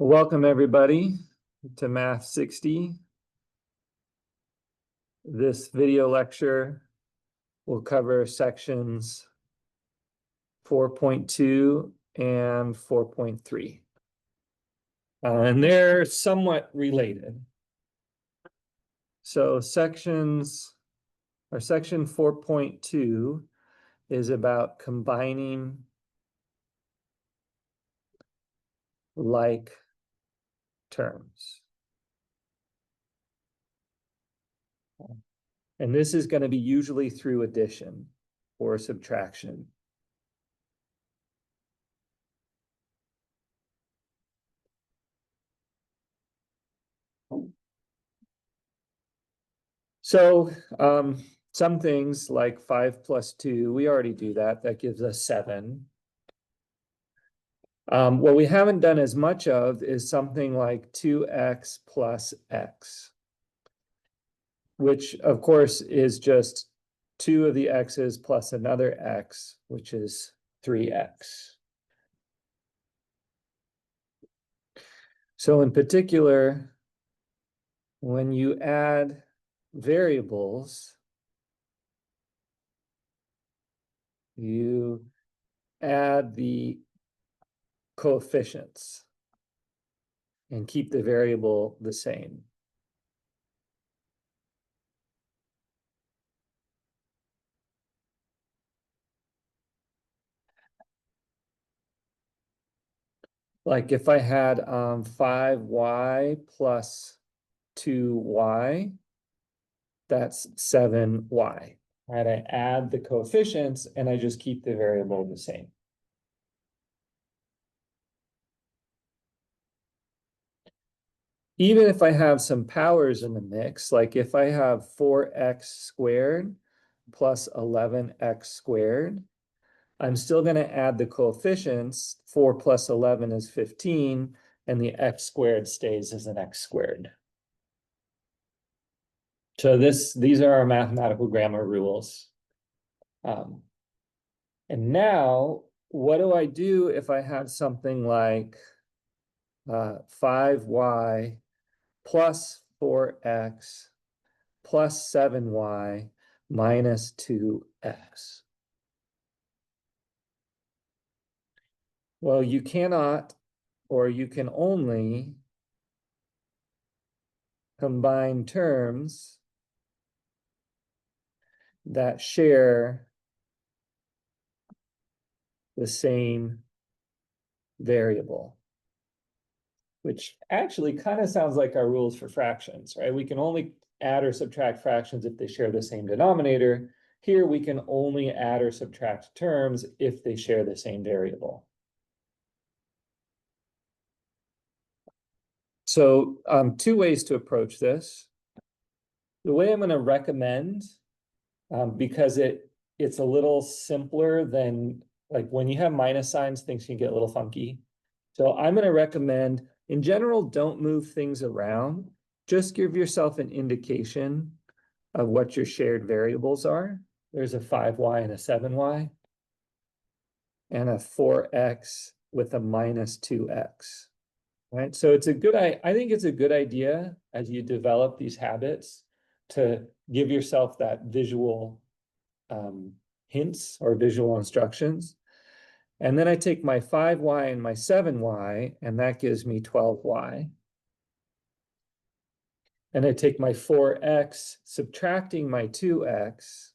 Welcome everybody to Math 60. This video lecture will cover sections 4.2 and 4.3. And they're somewhat related. So section 4.2 is about combining like terms. And this is going to be usually through addition or subtraction. So some things like 5 plus 2, we already do that. That gives us 7. What we haven't done as much of is something like 2x plus x, which of course is just 2 of the x's plus another x, which is 3x. So in particular, when you add variables, you add the coefficients and keep the variable the same. Like if I had 5y plus 2y, that's 7y. Right? I add the coefficients and I just keep the variable the same. Even if I have some powers in the mix, like if I have 4x squared plus 11x squared, I'm still going to add the coefficients. 4 plus 11 is 15, and the x squared stays as an x squared. So these are our mathematical grammar rules. And now, what do I do if I have something like 5y plus 4x plus 7y minus 2x? Well, you cannot, or you can only combine terms that share the same variable, which actually kind of sounds like our rules for fractions, right? We can only add or subtract fractions if they share the same denominator. Here we can only add or subtract terms if they share the same variable. So two ways to approach this. The way I'm going to recommend, because it's a little simpler than, like when you have minus signs, things can get a little funky. So I'm going to recommend, in general, don't move things around. Just give yourself an indication of what your shared variables are. There's a 5y and a 7y, and a 4x with a minus 2x. Right? So it's I think it's a good idea as you develop these habits to give yourself that visual hints or visual instructions. And then I take my 5y and my 7y, and that gives me 12y. And I take my 4x, subtracting my 2x,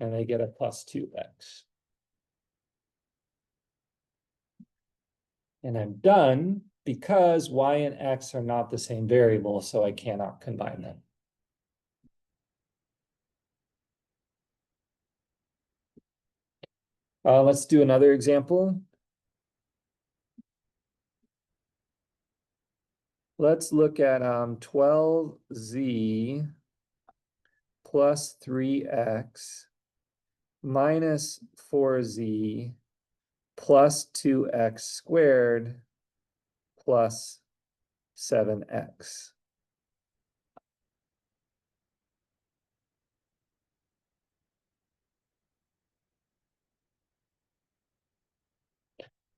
and I get a plus 2x. And I'm done because y and x are not the same variable, so I cannot combine them. Let's do another example. Let's look at 12z plus 3x minus 4z plus 2x squared plus 7x.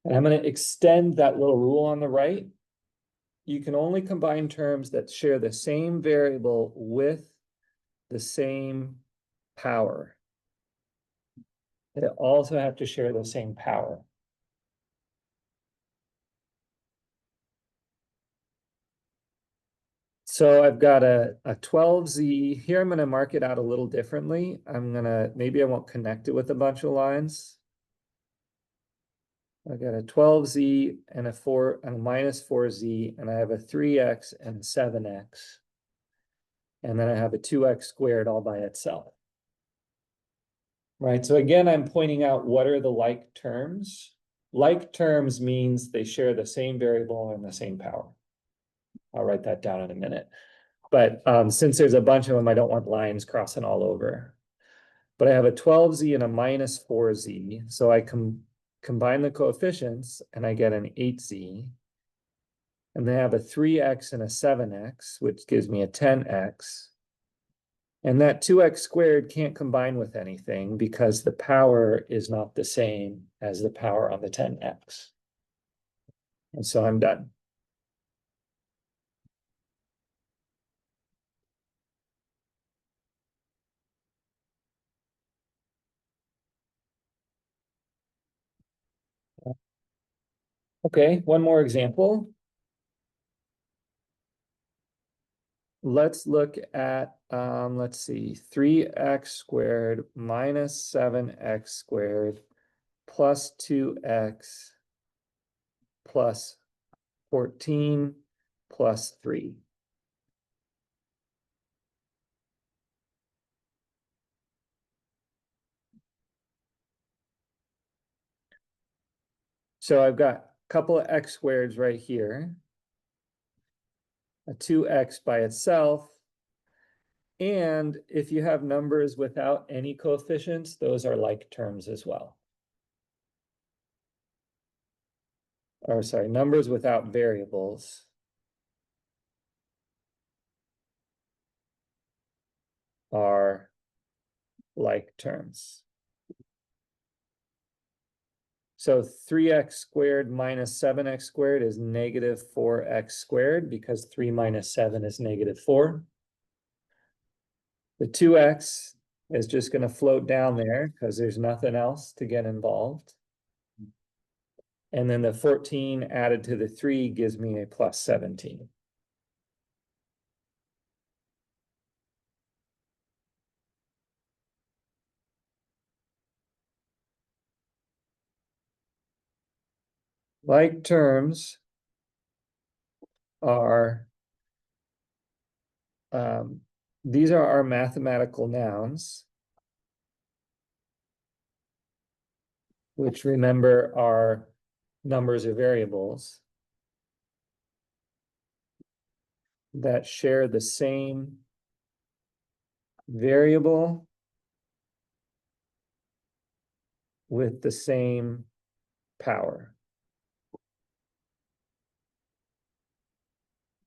And I'm going to extend that little rule on the right. You can only combine terms that share the same variable with the same power. They also have to share the same power. So I've got a 12z. Here I'm going to mark it out a little differently. Maybe I won't connect it with a bunch of lines. I got a 12z and a minus 4z, and I have a 3x and 7x. And then I have a 2x squared all by itself. Right, so again, I'm pointing out what are the like terms. Like terms means they share the same variable and the same power. I'll write that down in a minute. But since there's a bunch of them, I don't want lines crossing all over. But I have a 12z and a minus 4z. So I combine the coefficients and I get an 8z. And they have a 3x and a 7x, which gives me a 10x. And that 2x squared can't combine with anything because the power is not the same as the power on the 10x. And so I'm done. Okay, one more example. Let's look at, let's see, 3x squared minus 7x squared plus 2x plus 14 plus 3. So I've got a couple of x squareds right here, a 2x by itself. And if you have numbers without any coefficients, those are like terms as well. Or sorry, numbers without variables are like terms. So 3x squared minus 7x squared is negative 4x squared because 3 minus 7 is negative 4. The 2x is just going to float down there because there's nothing else to get involved. And then the 14 added to the 3 gives me a plus 17. Like terms are, these are our mathematical nouns, which remember are numbers or variables that share the same variable with the same power.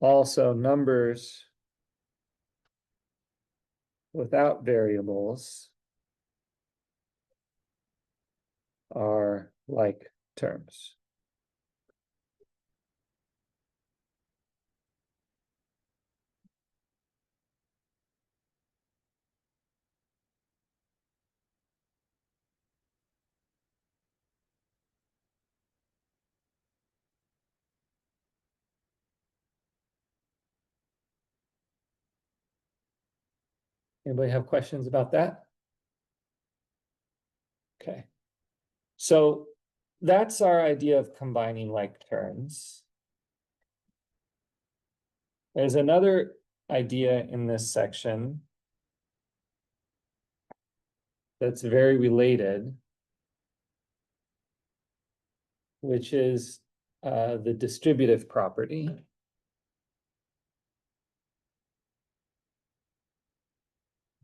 Also, numbers without variables are like terms. Anybody have questions about that? Okay. So that's our idea of combining like terms. There's another idea in this section that's very related, which is the distributive property.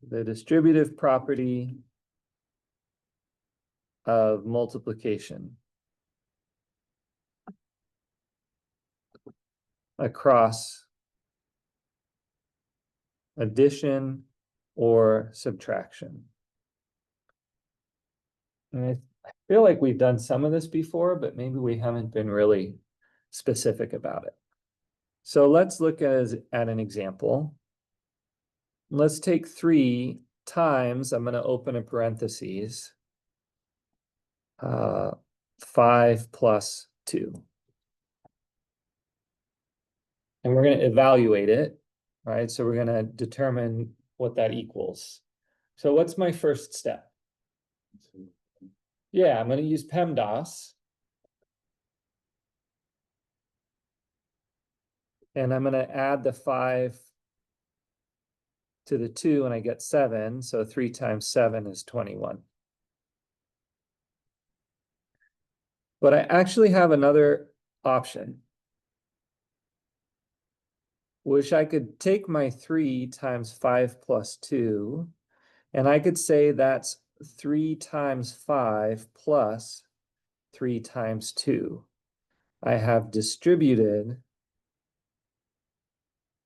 The distributive property of multiplication across addition or subtraction. And feel like we've done some of this before, but maybe we haven't been really specific about it. So let's look at an example. Let's take 3 times, I'm going to open a parentheses, 5 plus 2. And we're going to evaluate it, right? So we're going to determine what that equals. So what's my first step? Yeah, I'm going to use PEMDAS. And I'm going to add the 5 to the 2 and I get 7. So 3 times 7 is 21. But I actually have another option, which I could take my 3 times 5 plus 2, and I could say that's 3 times 5 plus 3 times 2. I have distributed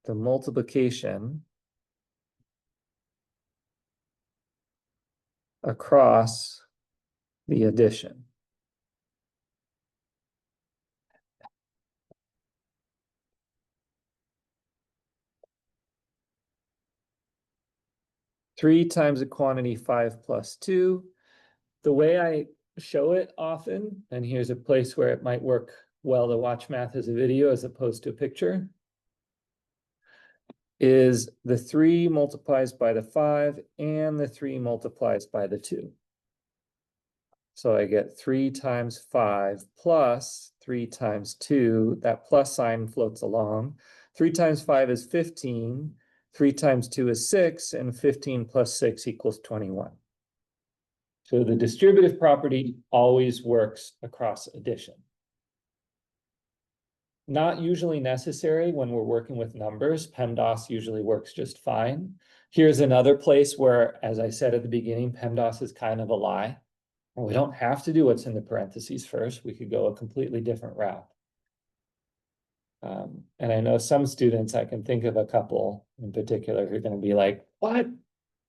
the multiplication across the addition. Three times a quantity 5 plus 2. The way I show it often, and here's a place where it might work well to watch math as a video as opposed to a picture, is the 3 multiplies by the 5 and the 3 multiplies by the 2. So I get 3 times 5 plus 3 times 2. That plus sign floats along. 3 times 5 is 15. 3 times 2 is 6. And 15 plus 6 equals 21. So the distributive property always works across addition. Not usually necessary when we're working with numbers. PEMDAS usually works just fine. Here's another place where, as I said at the beginning, PEMDAS is kind of a lie. And we don't have to do what's in the parentheses first. We could go a completely different route. And I know some students, I can think of a couple in particular who are going to be like, what?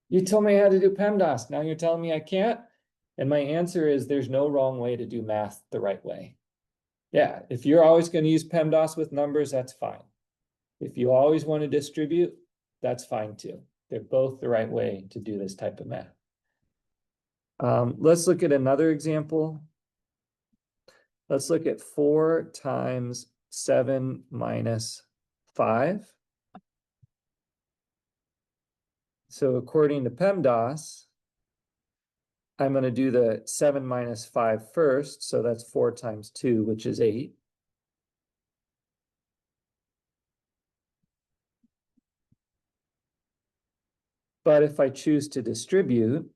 You told me how to do PEMDAS. Now you're telling me I can't? And my answer is there's no wrong way to do math the right way. Yeah, if you're always going to use PEMDAS with numbers, that's fine. If you always want to distribute, that's fine too. They're both the right way to do this type of math. Let's look at another example. Let's look at 4 times 7 minus 5. So according to PEMDAS, I'm going to do the 7 minus 5 first. So that's 4 times 2, which is 8. But if I choose to distribute,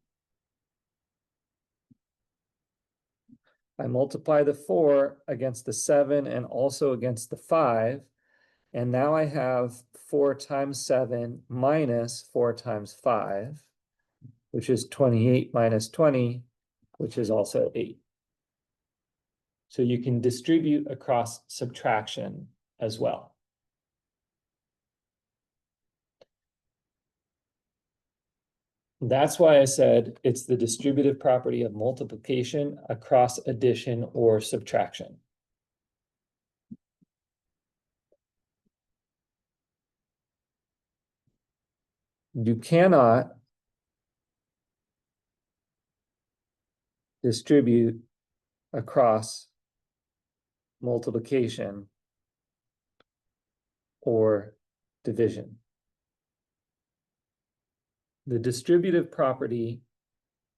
I multiply the 4 against the 7 and also against the 5. And now I have 4 times 7 minus 4 times 5, which is 28 minus 20, which is also 8. So you can distribute across subtraction as well. That's why I said it's the distributive property of multiplication across addition or subtraction. You cannot distribute across multiplication or division. The distributive property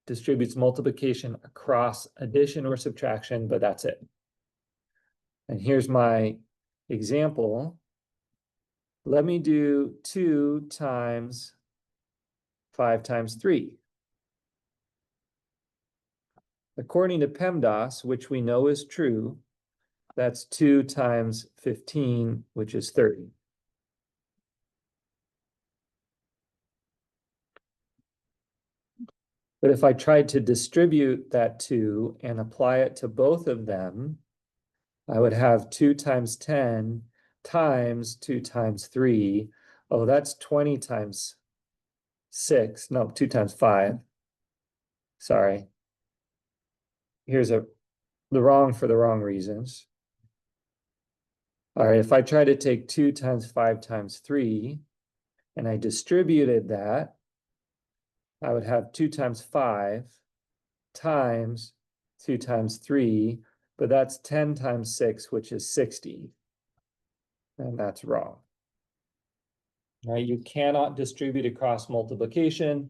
distributes multiplication across addition or subtraction, but that's it. And here's my example. Let me do 2 times 5 times 3. According to PEMDAS, which we know is true, that's 2 times 15, which is 30. But if I tried to distribute that 2 and apply it to both of them, I would have 2 times 10 times 2 times 3. Oh, that's 20 times 6. No, 2 times 5. Sorry. here's the wrong for the wrong reasons. All right, if I try to take 2 times 5 times 3, and I distributed that, I would have 2 times 5 times 2 times 3, but that's 10 times 6, which is 60. And that's wrong. Right? You cannot distribute across multiplication,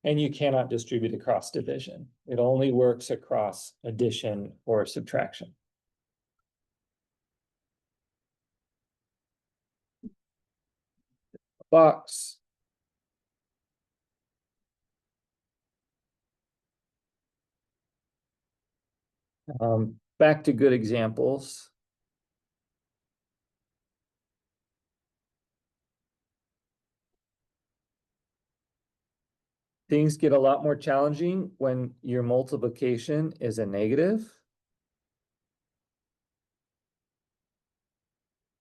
and you cannot distribute across division. It only works across addition or subtraction. Box. Back to good examples. Things get a lot more challenging when your multiplication is a negative.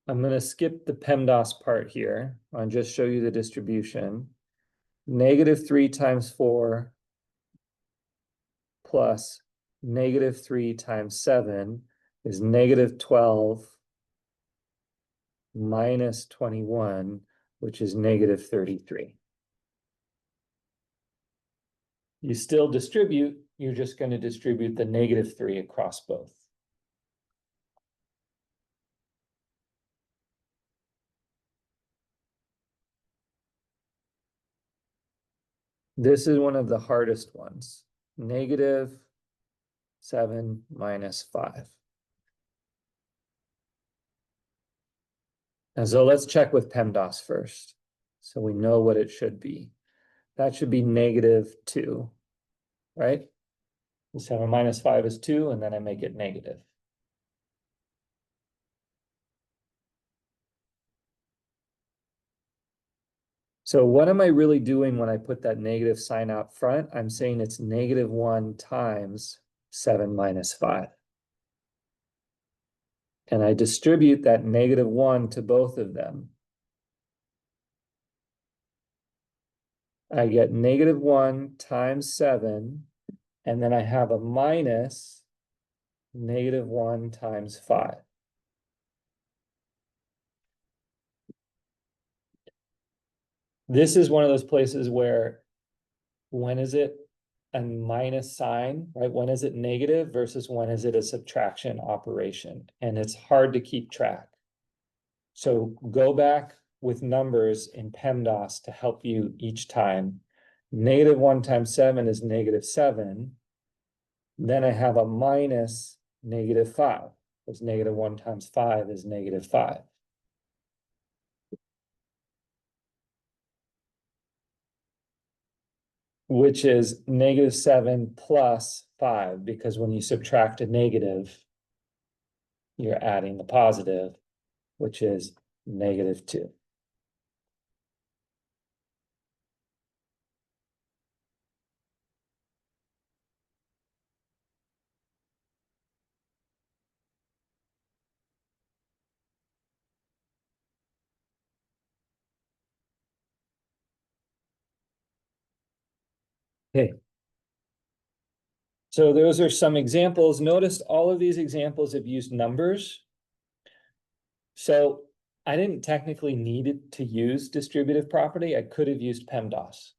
I'm going to skip the PEMDAS part here. I'll just show you the distribution. Negative 3 times 4 plus negative 3 times 7 is negative 12 minus 21, which is negative 33. You still distribute, you're just going to distribute the negative 3 across both. This is one of the hardest ones. Negative 7 minus 5. And so let's check with PEMDAS first, so we know what it should be. That should be negative 2, right? 7 minus 5 is 2, and then I make it negative. So what am I really doing when I put that negative sign out front? I'm saying it's negative 1 times 7 minus 5. And I distribute that negative 1 to both of them. I get negative 1 times 7, and then I have a minus negative 1 times 5. This is one of those places where, when is it a minus sign, right? When is it negative versus when is it a subtraction operation? And it's hard to keep track. So go back with numbers in PEMDAS to help you each time. Negative 1 times 7 is negative 7. Then I have a minus negative 5, because negative 1 times 5 is negative 5. Which is negative 7 plus 5, because when you subtract a negative, you're adding the positive, which is negative 2. Okay. So those are some examples. Notice all of these examples have used numbers. So I didn't technically need it to use distributive property. I could have used PEMDAS,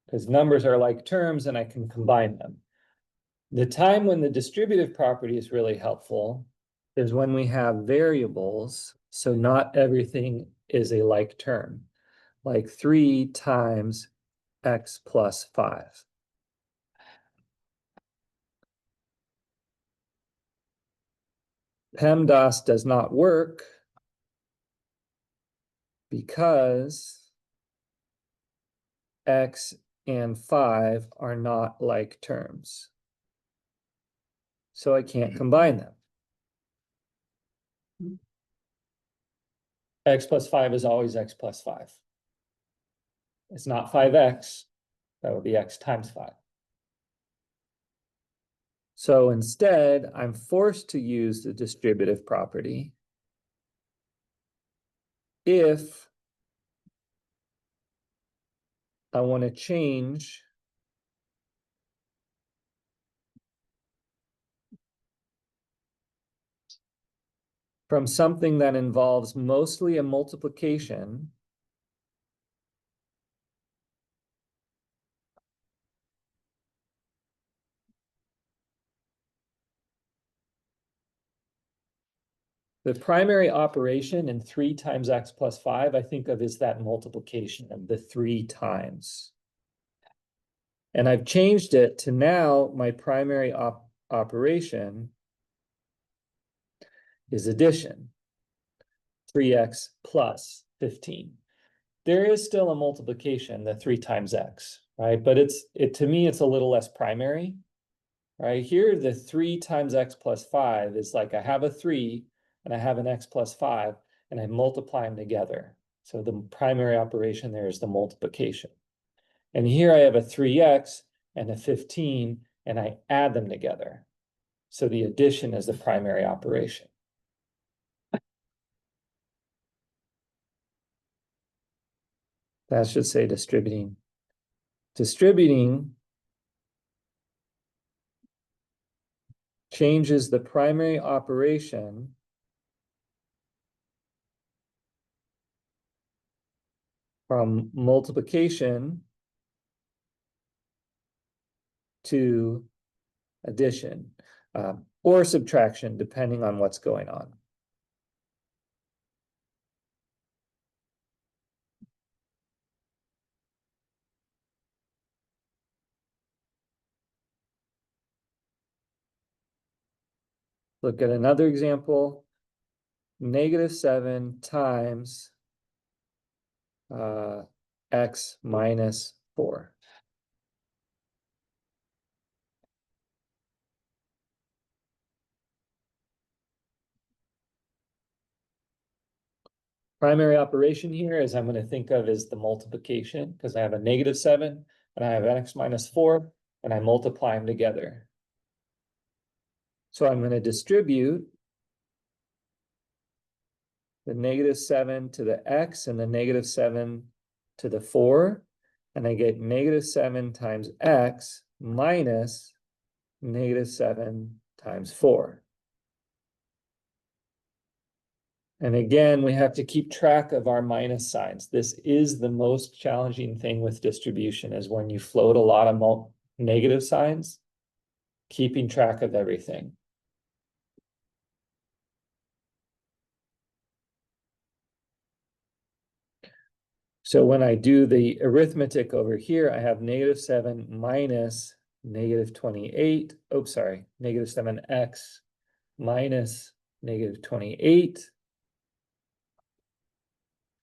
because numbers are like terms and I can combine them. The time when the distributive property is really helpful is when we have variables. So not everything is a like term, like 3 times x plus 5. PEMDAS does not work because x and 5 are not like terms. So I can't combine them. X plus 5 is always x plus 5. It's not 5x, that would be x times 5. So instead, I'm forced to use the distributive property if I want to change from something that involves mostly a multiplication the primary operation in 3 times x plus 5, I think of as that multiplication of the 3 times. And I've changed it to now my primary operation is addition, 3x plus 15. There is still a multiplication, the 3 times x, right? But to me, it's a little less primary, right? Here, the 3 times x plus 5 is like I have a 3 and I have an x plus 5 and I multiply them together. So the primary operation there is the multiplication. And here I have a 3x and a 15 and I add them together. So the addition is the primary operation. That should say distributing. Distributing changes the primary operation from multiplication to addition, or subtraction, depending on what's going on. Look at another example, -7 times x minus 4. Primary operation here is I'm going to think of as the multiplication because I have a -7 and I have x minus 4 and I multiply them together. So I'm going to distribute the -7 to the x and the -7 to the 4, and I get -7 times x minus -7 times 4. And again, we have to keep track of our minus signs. This is the most challenging thing with distribution, is when you float a lot of negative signs, keeping track of everything. So when I do the arithmetic over here, I have -7 minus -28. Oh, sorry, -7x minus -28,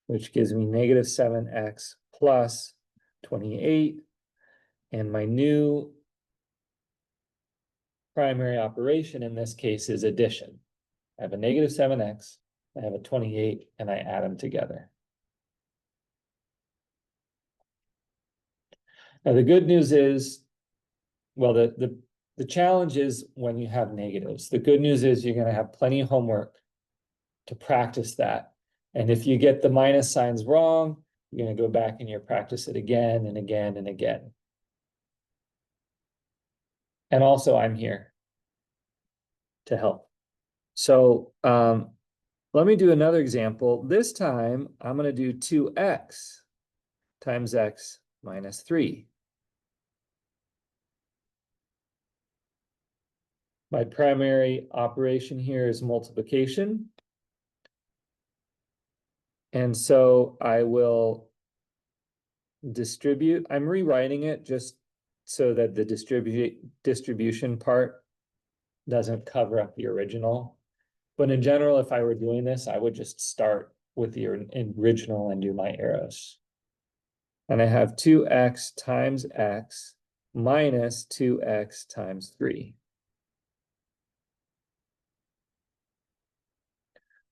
which gives me -7x plus 28. And my new primary operation in this case is addition. I have a -7x, I have a 28, and I add them together. Now, the good news is, well, the challenge is when you have negatives. The good news is you're going to have plenty of homework to practice that. And if you get the minus signs wrong, you're going to go back and you practice it again and again and again. And also, I'm here to help. So let me do another example. This time, I'm going to do 2x times x minus 3. My primary operation here is multiplication. And so I will distribute. I'm rewriting it just so that the distribution part doesn't cover up the original. But in general, if I were doing this, I would just start with the original and do my arrows. And I have 2x times x minus 2x times 3.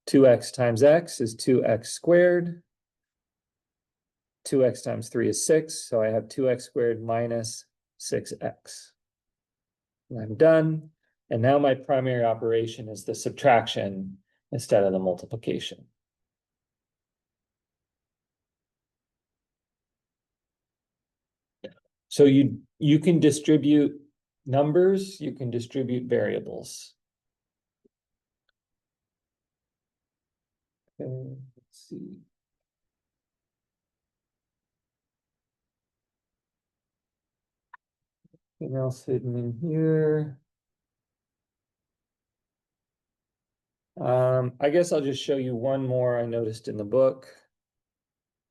2x times x is 2x squared. 2x times 3 is 6, so I have 2x squared minus 6x. And I'm done. And now my primary operation is the subtraction instead of the multiplication. So you can distribute numbers, you can distribute variables. Okay, let's see. Anything else hidden in here? I guess I'll just show you one more I noticed in the book,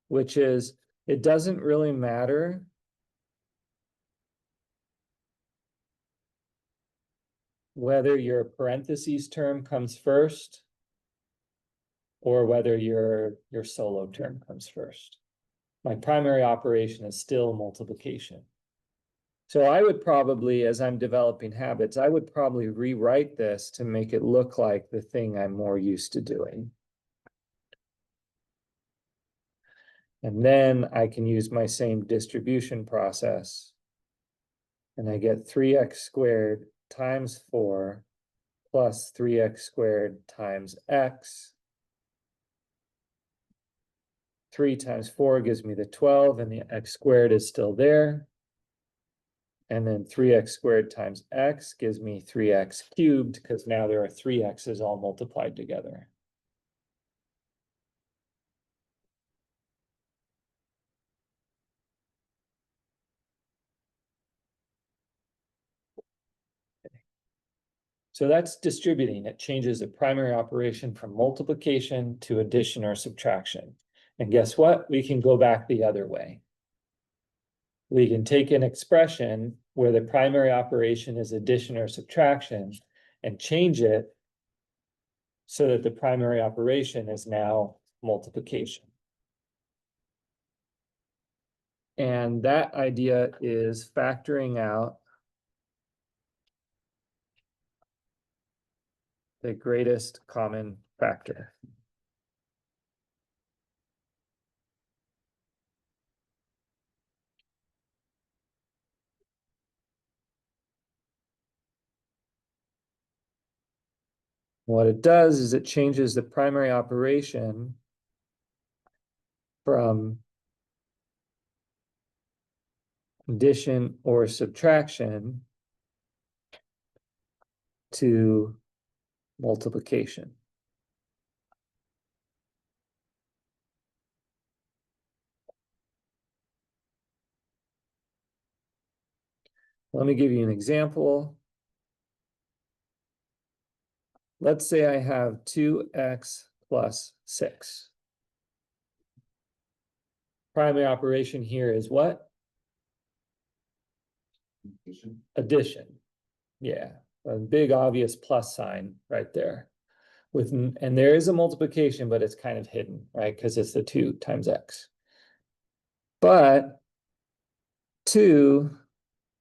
which is it doesn't really matter whether your parentheses term comes first or whether your solo term comes first. My primary operation is still multiplication. So I would probably, as I'm developing habits, I would probably rewrite this to make it look like the thing I'm more used to doing. And then I can use my same distribution process. And I get 3x squared times 4 plus 3x squared times x. 3 times 4 gives me the 12, and the x squared is still there. And then 3x squared times x gives me 3x cubed, because now there are 3 x's all multiplied together. So that's distributing. It changes the primary operation from multiplication to addition or subtraction. And guess what? We can go back the other way. We can take an expression where the primary operation is addition or subtraction and change it so that the primary operation is now multiplication. And that idea is factoring out the greatest common factor. What it does is it changes the primary operation from addition or subtraction to multiplication. Let me give you an example. Let's say I have 2x plus 6. Primary operation here is what? Addition. Yeah, a big obvious plus sign right there. And there is a multiplication, but it's kind of hidden, right? Because it's the 2 times x. But 2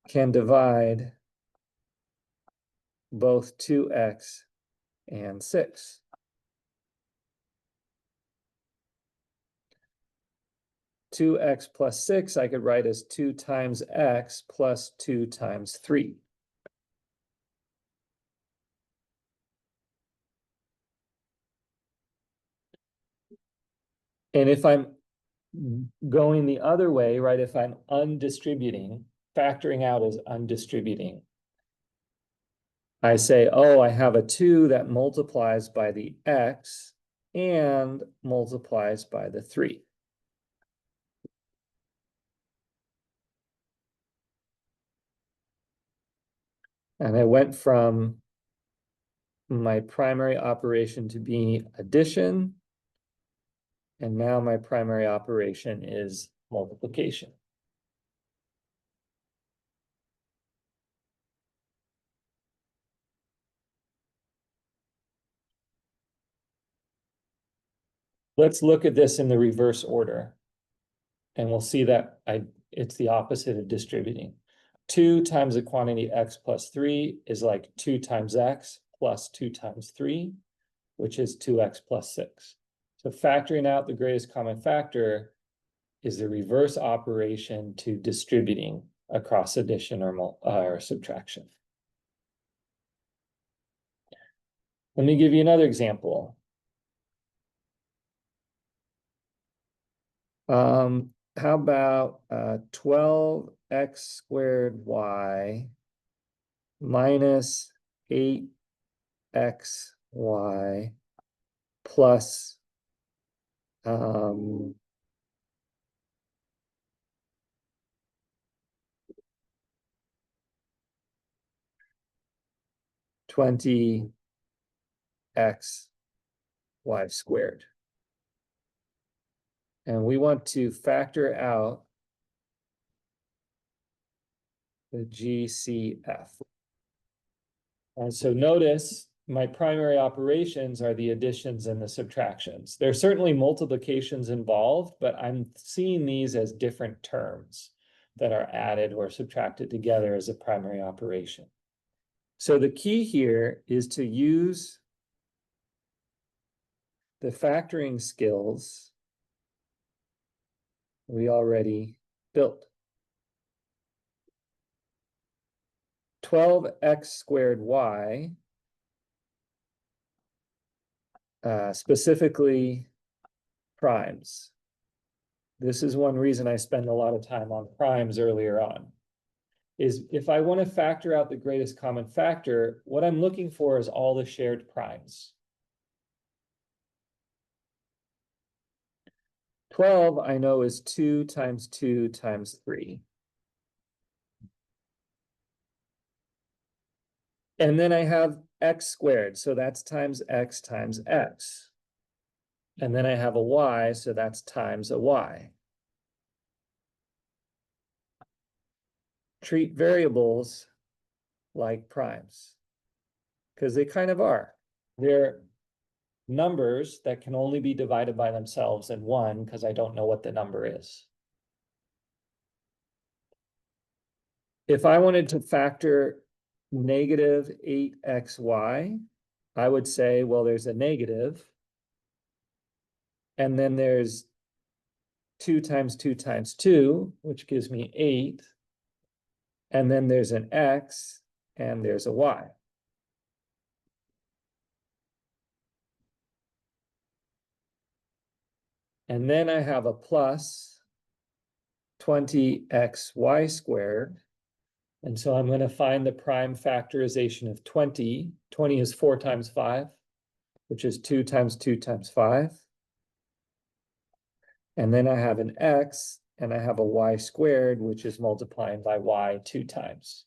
can divide both 2x and 6. Two x plus 6 I could write as 2 times x plus 2 times 3. And if I'm going the other way, right, if I'm undistributing, factoring out as undistributing, I say, oh, I have a 2 that multiplies by the x and multiplies by the 3. And I went from my primary operation to be addition, and now my primary operation is multiplication. Let's look at this in the reverse order. And we'll see that it's the opposite of distributing. 2 times the quantity x plus 3 is like 2 times x plus 2 times 3, which is 2x plus 6. So factoring out the greatest common factor is the reverse operation to distributing across addition or subtraction. Let me give you another example. How about 12x squared y minus 8xy plus Um, $20 x y squared. And we want to factor out the GCF. And so notice my primary operations are the additions and the subtractions. There's certainly multiplications involved, but I'm seeing these as different terms that are added or subtracted together as a primary operation. So the key here is to use the factoring skills we already built. 12x squared y, specifically primes. This is one reason I spend a lot of time on primes earlier on, is if I want to factor out the greatest common factor, what I'm looking for is all the shared primes. 12 I know is 2 times 2 times 3. And then I have x squared, so that's times x times x. And then I have a y, so that's times a y. Treat variables like primes, because they kind of are. They're numbers that can only be divided by themselves in one, because I don't know what the number is. If I wanted to factor negative 8xy, I would say, well, there's a negative, and then there's 2 times 2 times 2, which gives me 8, and then there's an x, and there's a y. And then I have a plus 20xy squared. And so I'm going to find the prime factorization of 20. 20 is 4 times 5, which is 2 times 2 times 5. And then I have an x, and I have a y squared, which is multiplying by y 2 times.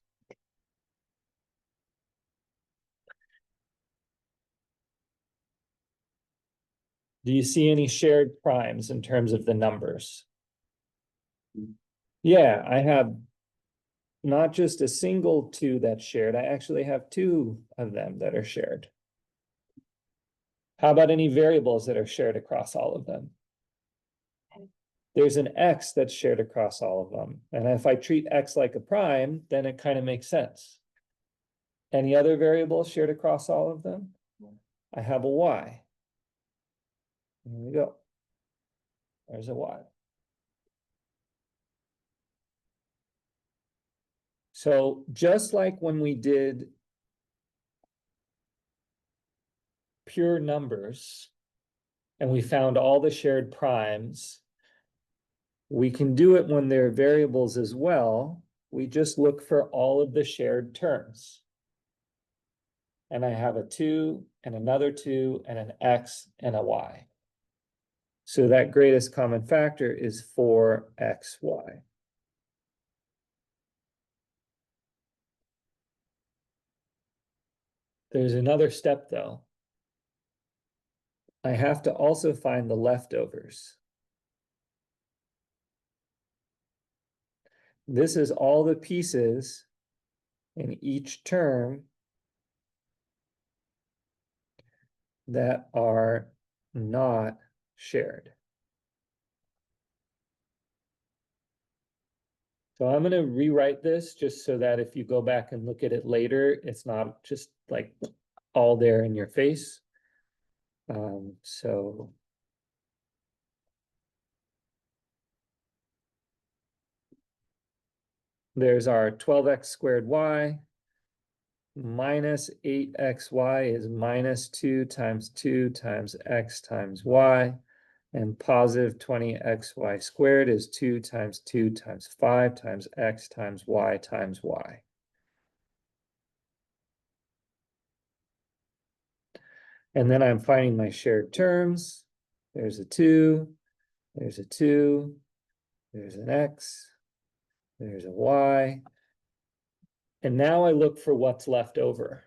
Do you see any shared primes in terms of the numbers? Yeah, I have not just a single 2 that's shared, I actually have 2 of them that are shared. How about any variables that are shared across all of them? There's an x that's shared across all of them. And if I treat x like a prime, then it kind of makes sense. Any other variables shared across all of them? I have a y. There we go. There's a y. So just like when we did pure numbers and we found all the shared primes, we can do it when they're variables as well. We just look for all of the shared terms. And I have a 2 and another 2 and an x and a y. So that greatest common factor is 4xy. There's another step though. I have to also find the leftovers. This is all the pieces in each term that are not shared. So I'm going to rewrite this just so that if you go back and look at it later, it's not just like all there in your face. So there's our 12x squared y minus 8xy is minus 2 times 2 times x times y. And positive 20xy squared is 2 times 2 times 5 times x times y times y. And then I'm finding my shared terms. there's a 2, there's a 2, there's an X, there's a Y. And now I look for what's left over.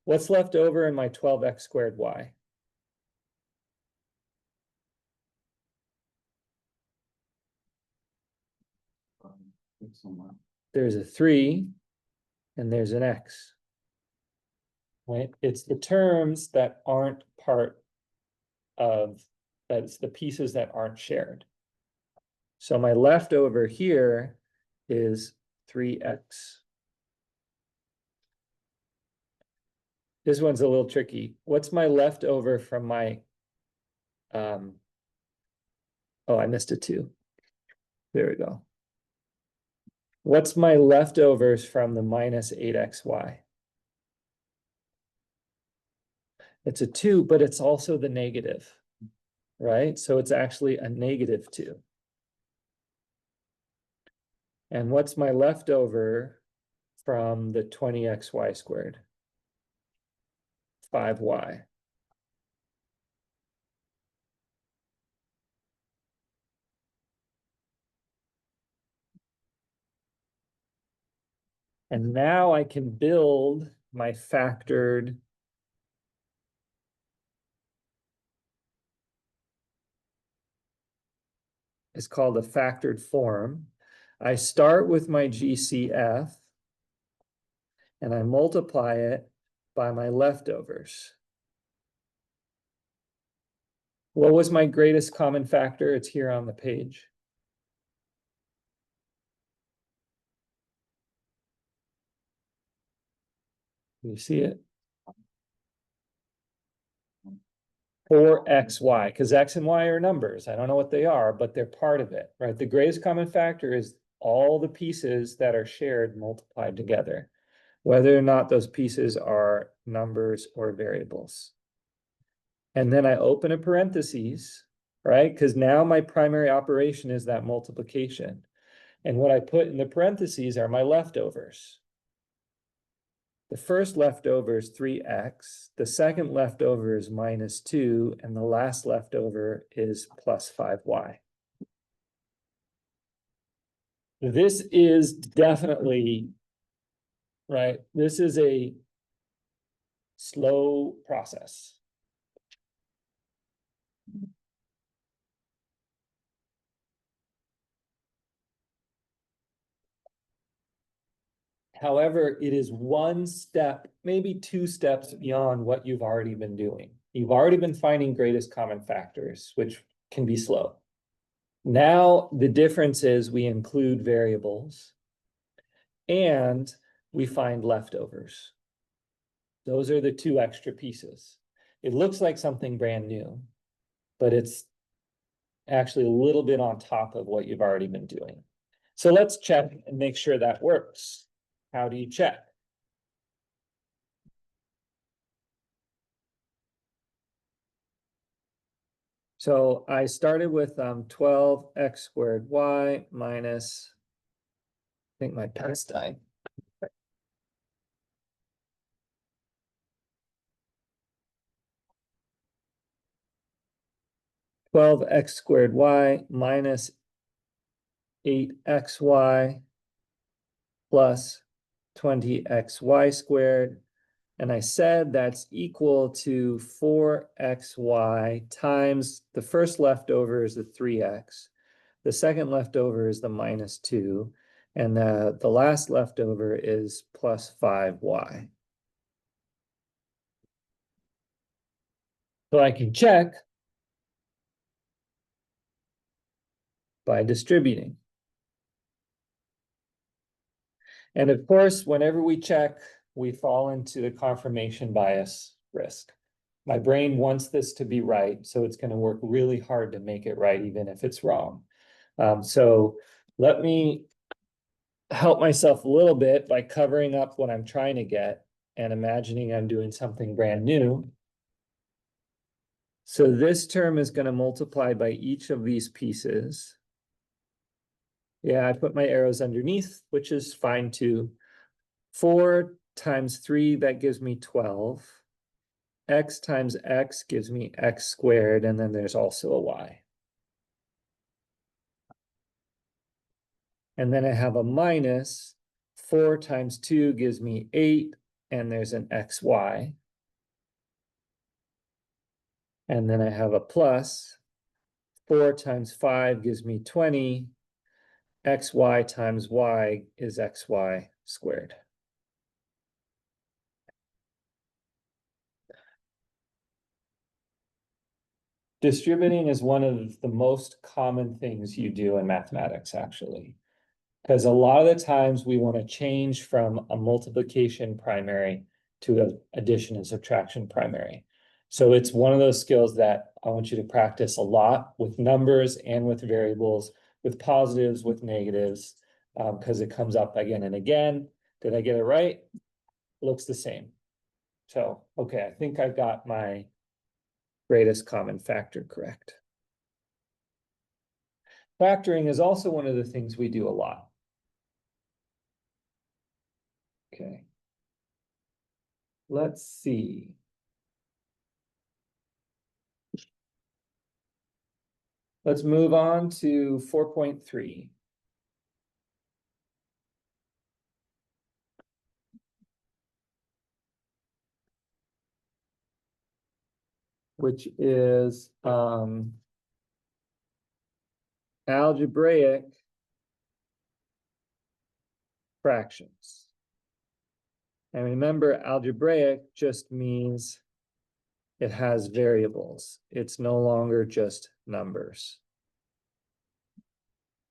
What's left over in my 12x squared Y? There's a 3 and there's an X. Right? It's the terms that aren't part of, that's the pieces that aren't shared. So my leftover here is 3x. This one's a little tricky. What's my leftover from my, oh, I missed a 2. There we go. What's my leftovers from the minus 8xy? It's a 2, but it's also the negative, right? So it's actually a negative 2. And what's my leftover from the 20xy squared? 5y. And now I can build my factored it's called a factored form. I start with my GCF and I multiply it by my leftovers. What was my greatest common factor? It's here on the page. Can you see it? 4xy, because x and y are numbers. I don't know what they are, but they're part of it, right? The greatest common factor is all the pieces that are shared multiplied together, whether or not those pieces are numbers or variables. And then I open a parentheses, right? Because now my primary operation is that multiplication. And what I put in the parentheses are my leftovers. The first leftover is 3x, the second leftover is minus 2, and the last leftover is plus 5y. This is definitely, right, this is a slow process. However, it is one step, maybe 2 steps beyond what you've already been doing. You've already been finding greatest common factors, which can be slow. Now, the difference is we include variables and we find leftovers. Those are the 2 extra pieces. It looks like something brand new, but it's actually a little bit on top of what you've already been doing. So let's check and make sure that works. How do you check? So I started with 12x squared y minus, I think my pen's died. 12x squared y minus 8xy plus 20xy squared. And I said that's equal to 4xy times the first leftover is the 3x. The second leftover is the minus 2. And the last leftover is plus 5y. So I can check by distributing. And of course, whenever we check, we fall into the confirmation bias risk. My brain wants this to be right, so it's going to work really hard to make it right, even if it's wrong. So let me help myself a little bit by covering up what I'm trying to get and imagining I'm doing something brand new. So this term is going to multiply by each of these pieces. Yeah, I put my arrows underneath, which is fine too. 4 times 3, that gives me 12. x times x gives me x squared, and then there's also a y. And then I have a minus 4 times 2 gives me 8, and there's an xy. And then I have a plus 4 times 5 gives me 20. Xy times y is xy squared. Distributing is one of the most common things you do in mathematics, actually. Because a lot of the times we want to change from a multiplication primary to an addition and subtraction primary. So it's one of those skills that I want you to practice a lot with numbers and with variables, with positives, with negatives, because it comes up again and again. Did I get it right? Looks the same. So, okay, I think I got my greatest common factor correct. Factoring is also one of the things we do a lot. Okay. Let's see. Let's move on to 4.3. Which is algebraic fractions. And remember, algebraic just means it has variables. It's no longer just numbers.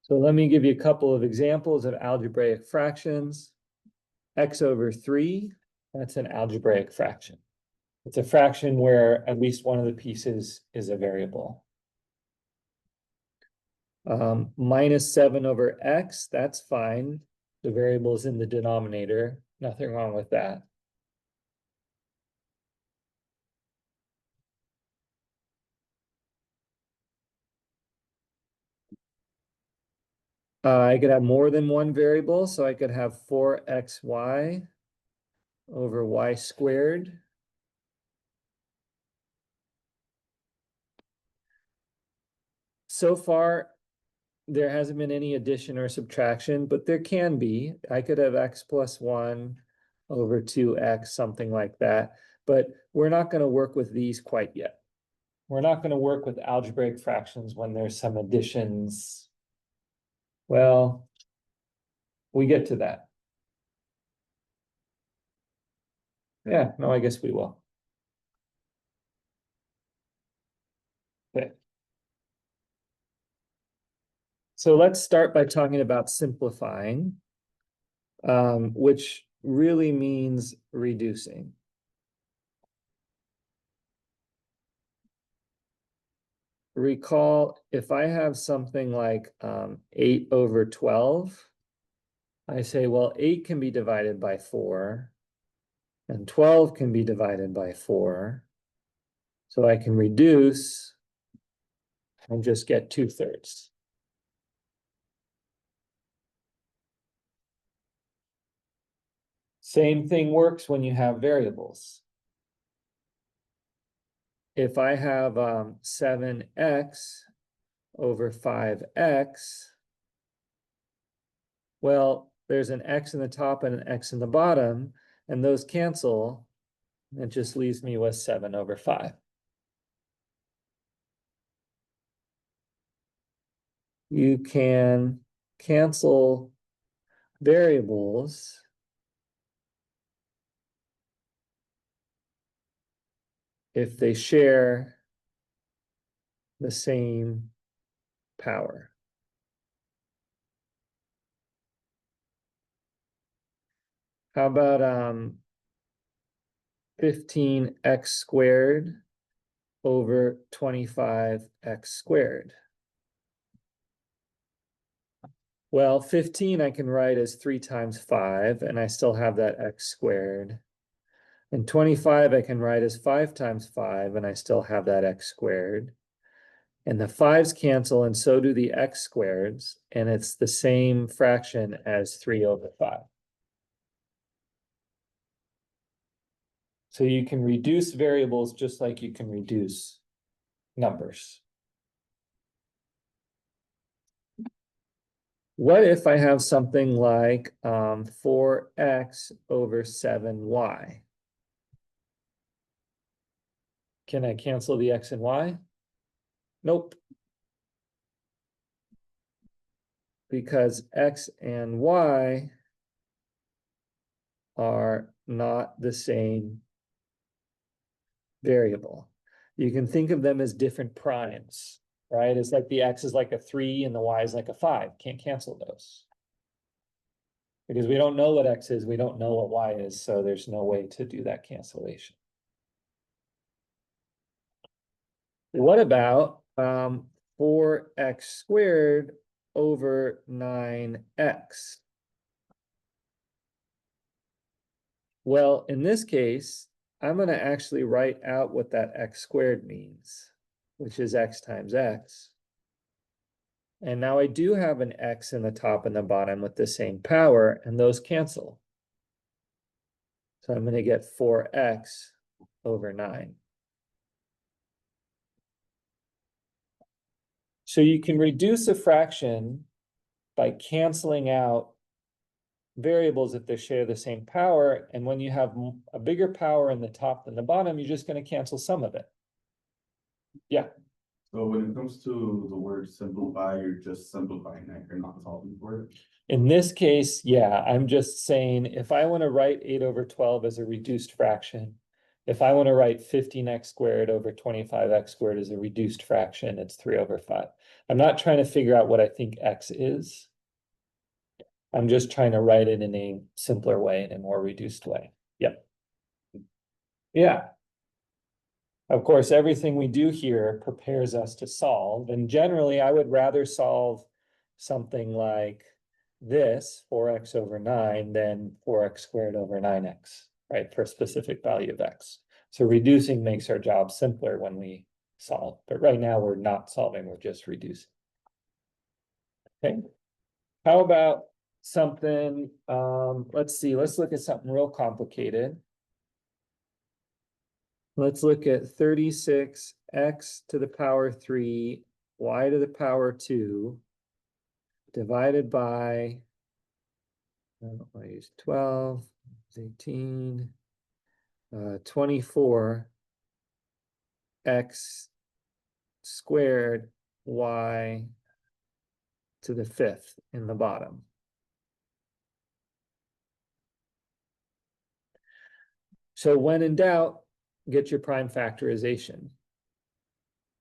So let me give you a couple of examples of algebraic fractions. X over 3, that's an algebraic fraction. It's a fraction where at least one of the pieces is a variable. Minus 7 over x, that's fine. The variable is in the denominator. Nothing wrong with that. I could have more than one variable, so I could have 4xy over y squared. So far, there hasn't been any addition or subtraction, but there can be. I could have x plus 1 over 2x, something like that. But we're not going to work with these quite yet. We're not going to work with algebraic fractions when there's some additions. Well, we get to that. Yeah, no, I guess we will. Okay. So let's start by talking about simplifying, which really means reducing. Recall, if I have something like 8 over 12, I say, well, 8 can be divided by 4, and 12 can be divided by 4. So I can reduce and just get 2/3. Same thing works when you have variables. If I have 7x over 5x, well, there's an x in the top and an x in the bottom, and those cancel. It just leaves me with 7 over 5. You can cancel variables if they share the same power. How about 15x squared over 25x squared? Well, 15 I can write as 3 times 5, and I still have that x squared. And 25 I can write as 5 times 5, and I still have that x squared. And the 5's cancel, and so do the x squareds, and it's the same fraction as 3 over 5. So you can reduce variables just like you can reduce numbers. What if I have something like 4x over 7y? Can I cancel the x and y? Nope. Because x and y are not the same variable. You can think of them as different primes, right? It's like the x is like a 3 and the y is like a 5. Can't cancel those. Because we don't know what x is, we don't know what y is, so there's no way to do that cancellation. What about 4x squared over 9x? Well, in this case, I'm going to actually write out what that x squared means, which is x times x. And now I do have an x in the top and the bottom with the same power, and those cancel. So I'm going to get 4x over 9. So you can reduce a fraction by canceling out variables if they share the same power. And when you have a bigger power in the top than the bottom, you're just going to cancel some of it. Yeah. So when it comes to the word simplify, you're just simplifying that, you're not solving for it. In this case, yeah, I'm just saying if I want to write 8 over 12 as a reduced fraction, if I want to write 15x squared over 25x squared as a reduced fraction, it's 3 over 5. I'm not trying to figure out what I think x is. I'm just trying to write it in a simpler way, in a more reduced way. Yep. Yeah. Of course, everything we do here prepares us to solve. And generally, I would rather solve something like this, 4x over 9, than 4x squared over 9x, right, for a specific value of x. So reducing makes our job simpler when we solve. But right now, we're not solving, we're just reducing. Okay. How about something, let's see, let's look at something real complicated. Let's look at 36x to the power 3, y to the power 2, divided by, I use 12, 18, 24, x squared, y to the 5th in the bottom. So when in doubt, get your prime factorization.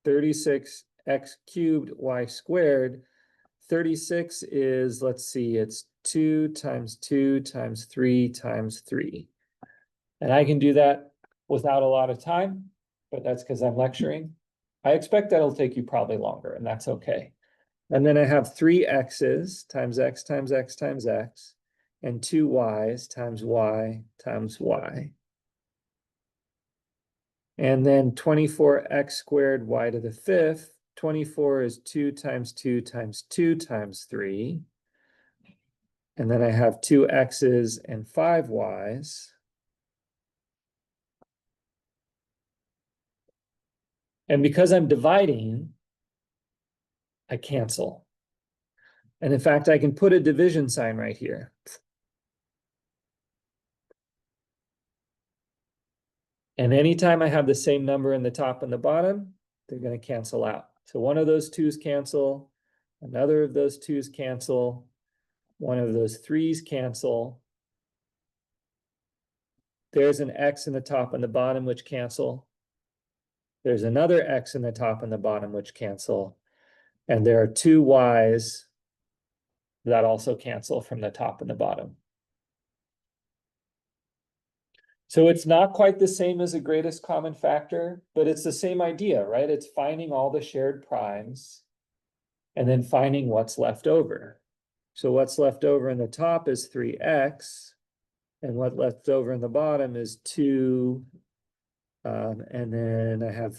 36x cubed y squared. 36 is, let's see, it's 2 times 2 times 3 times 3. And I can do that without a lot of time, but that's because I'm lecturing. I expect that'll take you probably longer, and that's okay. And then I have 3 x's times x times x times x, and 2 y's times y times y. And then 24x squared y to the 5th. 24 is 2 times 2 times 2 times 3. And then I have 2 x's and 5 y's. And because I'm dividing, I cancel. And in fact, I can put a division sign right here. And anytime I have the same number in the top and the bottom, they're going to cancel out. So one of those 2's cancel, another of those 2's cancel, one of those 3's cancel. There's an x in the top and the bottom which cancel. There's another x in the top and the bottom which cancel. And there are 2 y's that also cancel from the top and the bottom. So it's not quite the same as a greatest common factor, but it's the same idea, right? It's finding all the shared primes and then finding what's left over. So what's left over in the top is 3x, and what left over in the bottom is 2, and then I have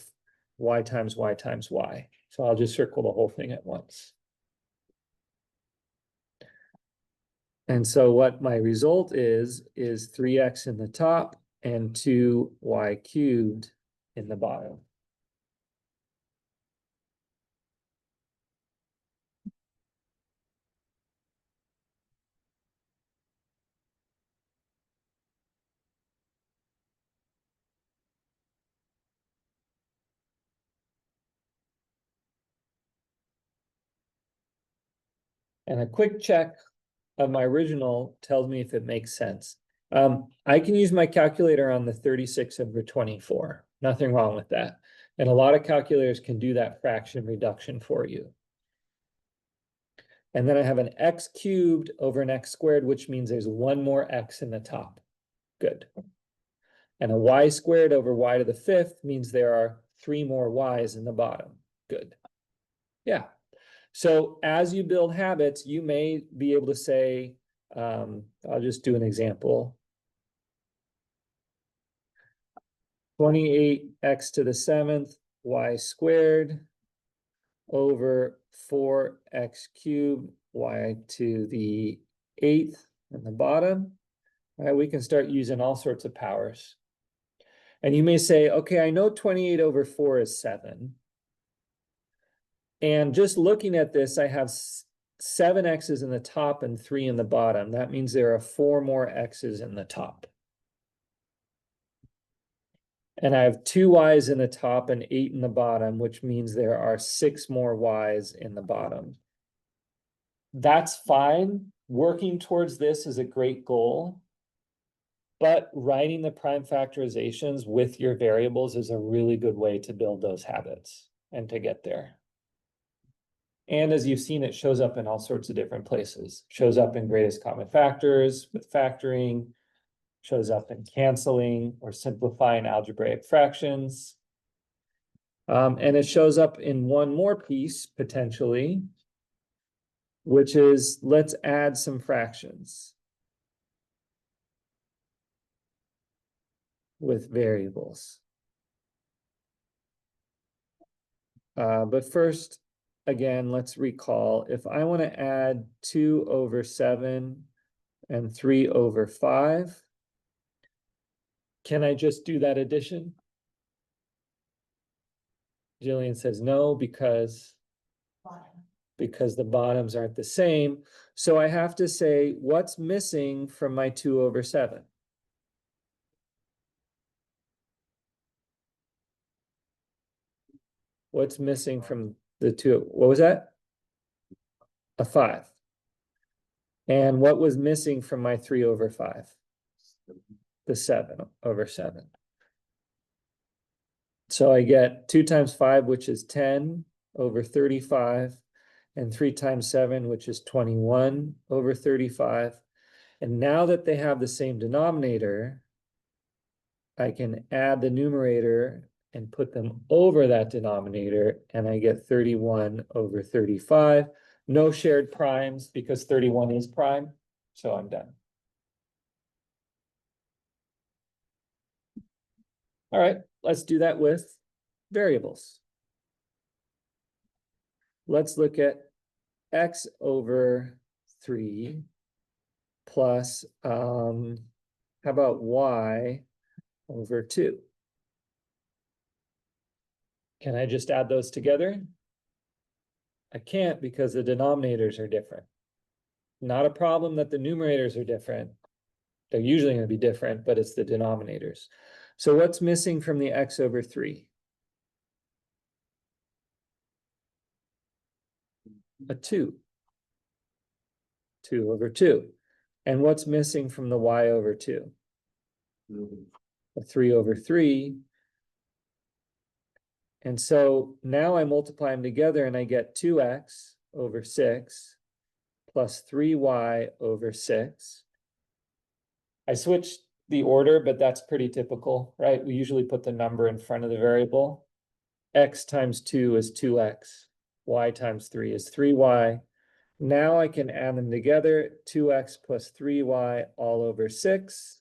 y times y times y. So I'll just circle the whole thing at once. And so what my result is 3x in the top and 2y cubed in the bottom. And a quick check of my original tells me if it makes sense. I can use my calculator on the 36 over 24. Nothing wrong with that. And a lot of calculators can do that fraction reduction for you. And then I have an x cubed over an x squared, which means there's one more x in the top. Good. And a y squared over y to the fifth means there are 3 more y's in the bottom. Good. Yeah. So as you build habits, you may be able to say, I'll just do an example. 28x to the 7th, y squared over 4x cubed, y to the 8th in the bottom. All right, we can start using all sorts of powers. And you may say, okay, I know 28 over 4 is 7. And just looking at this, I have 7 x's in the top and 3 in the bottom. That means there are 4 more x's in the top. And I have 2 y's in the top and 8 in the bottom, which means there are 6 more y's in the bottom. That's fine. Working towards this is a great goal. But writing the prime factorizations with your variables is a really good way to build those habits and to get there. And as you've seen, it shows up in all sorts of different places. Shows up in greatest common factors with factoring, shows up in canceling or simplifying algebraic fractions. And it shows up in one more piece, potentially, which is let's add some fractions with variables. But first, again, let's recall, if I want to add 2 over 7 and 3 over 5, can I just do that addition? Jillian says no, because the bottoms aren't the same. So I have to say, what's missing from my 2 over 7? What's missing from the 2? What was that? A 5. And what was missing from my 3 over 5? The 7 over 7. So I get 2 times 5, which is 10 over 35, and 3 times 7, which is 21 over 35. And now that they have the same denominator, I can add the numerator and put them over that denominator, and I get 31 over 35. No shared primes because 31 is prime, so I'm done. All right, let's do that with variables. Let's look at x over 3 plus, how about y over 2? Can I just add those together? I can't because the denominators are different. Not a problem that the numerators are different. They're usually going to be different, but it's the denominators. So what's missing from the x over 3? A 2. 2 over 2. And what's missing from the y over 2? A 3 over 3. And so now I multiply them together and I get 2x over 6 plus 3y over 6. I switched the order, but that's pretty typical, right? We usually put the number in front of the variable. X times 2 is 2x. Y times 3 is 3y. Now I can add them together, 2x plus 3y all over 6.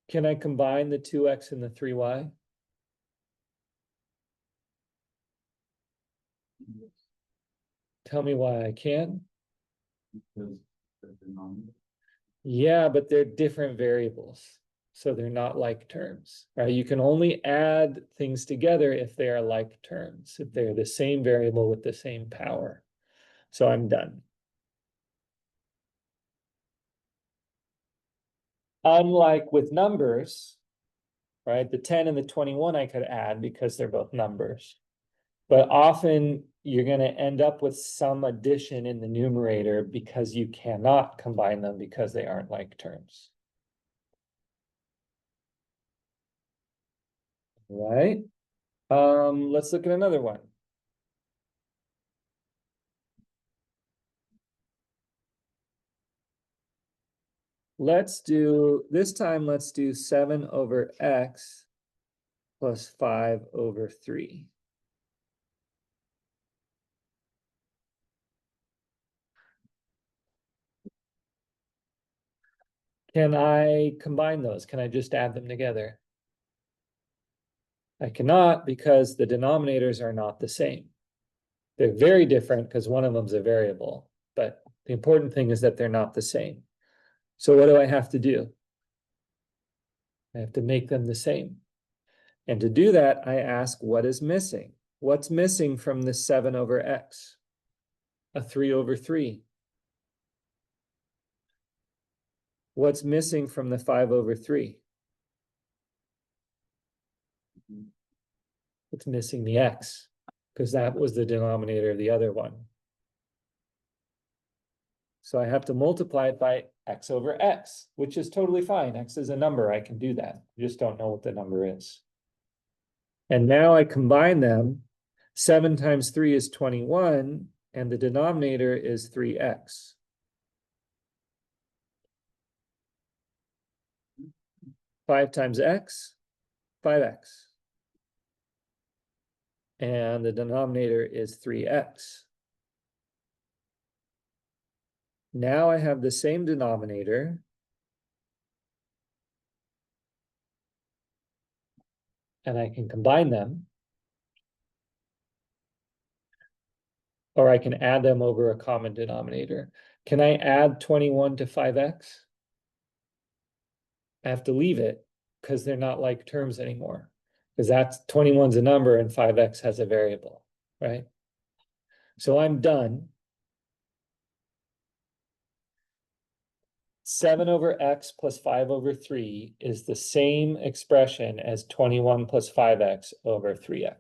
Can I combine the 2x and the 3y? Tell me why I can. Because the denominator. Yeah, but they're different variables. So they're not like terms, right? You can only add things together if they are like terms, if they're the same variable with the same power. So I'm done. Unlike with numbers, right? The 10 and the 21 I could add because they're both numbers. But often you're going to end up with some addition in the numerator because you cannot combine them because they aren't like terms. Right? Let's look at another one. This time, let's do 7 over x plus 5 over 3. Can I combine those? Can I just add them together? I cannot because the denominators are not the same. They're very different because one of them's a variable, but the important thing is that they're not the same. So what do I have to do? I have to make them the same. And to do that, I ask what is missing? What's missing from the 7 over x? A 3 over 3. What's missing from the 5 over 3? It's missing the x, because that was the denominator of the other one. So I have to multiply it by x over x, which is totally fine. X is a number, I can do that. I just don't know what the number is. And now I combine them. 7 times 3 is 21, and the denominator is 3x. Five times x, 5x. And the denominator is 3x. Now I have the same denominator. And I can combine them. Or I can add them over a common denominator. Can I add 21 to 5x? I have to leave it because they're not like terms anymore. Because that's 21's a number and 5x has a variable, right? So I'm done. 7 over x plus 5 over 3 is the same expression as 21 plus 5x over 3x.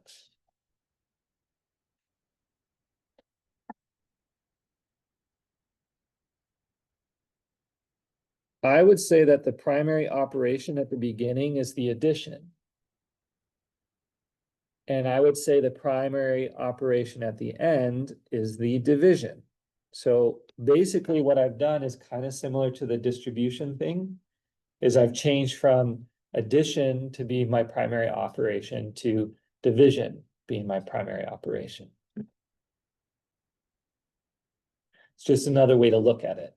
I would say that the primary operation at the beginning is the addition. And I would say the primary operation at the end is the division. So basically what I've done is kind of similar to the distribution thing, is I've changed from addition to be my primary operation to division being my primary operation. It's just another way to look at it.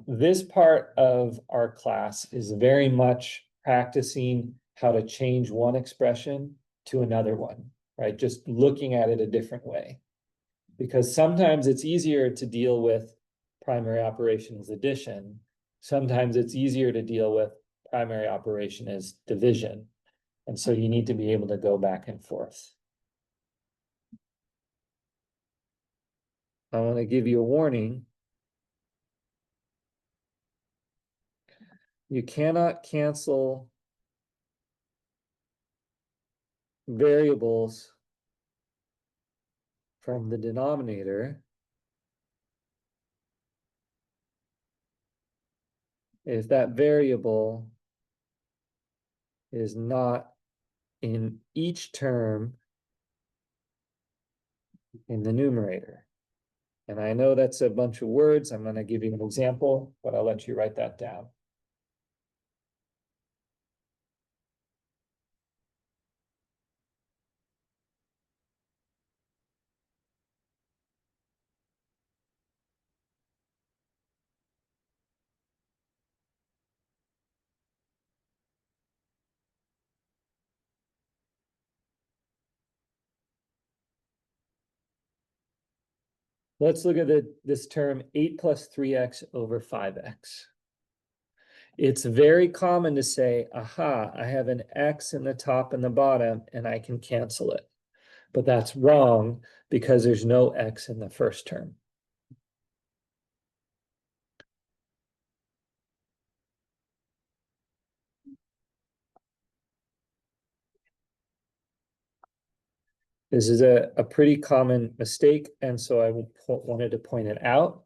This part of our class is very much practicing how to change one expression to another one, right? Just looking at it a different way. Because sometimes it's easier to deal with primary operation as addition. Sometimes it's easier to deal with primary operation as division. And so you need to be able to go back and forth. I want to give you a warning. You cannot cancel variables from the denominator if that variable is not in each term in the numerator. And I know that's a bunch of words. I'm going to give you an example, but I'll let you write that down. Let's look at this term 8 plus 3x over 5x. It's very common to say, aha, I have an X in the top and the bottom, and I can cancel it. But that's wrong because there's no X in the first term. This is a pretty common mistake, and so I wanted to point it out.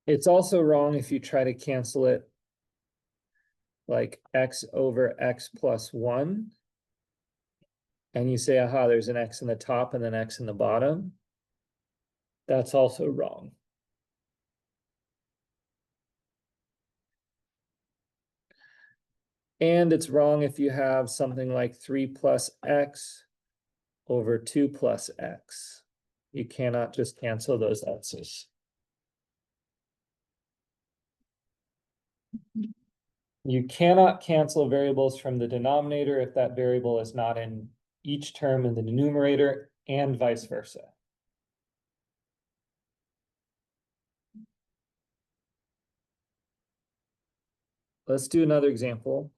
It's also wrong if you try to cancel it like X over X plus 1. And you say, aha, there's an X in the top and an X in the bottom. That's also wrong. And it's wrong if you have something like 3 plus X over 2 plus X. You cannot just cancel those X's. You cannot cancel variables from the denominator if that variable is not in each term in the numerator, and vice versa. Let's do another example.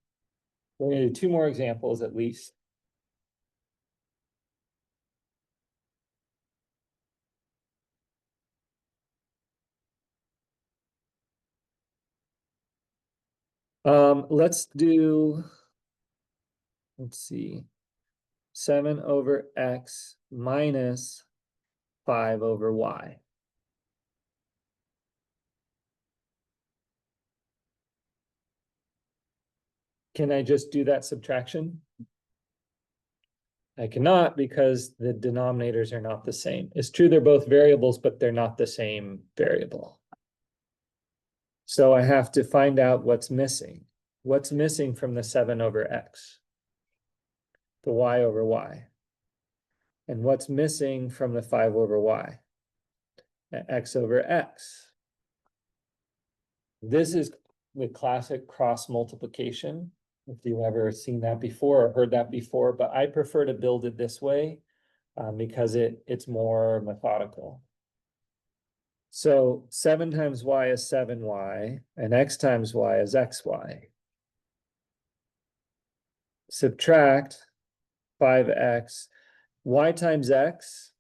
We're going to do 2 more examples at least. Let's do, let's see, 7 over X minus 5 over Y. Can I just do that subtraction? I cannot because the denominators are not the same. It's true they're both variables, but they're not the same variable. So I have to find out what's missing. What's missing from the 7 over X? The Y over Y. And what's missing from the 5 over Y? X over X. This is the classic cross multiplication. If you've ever seen that before or heard that before, but I prefer to build it this way because it's more methodical. So 7 times Y is 7Y, and X times Y is XY. Subtract 5X, Y times X,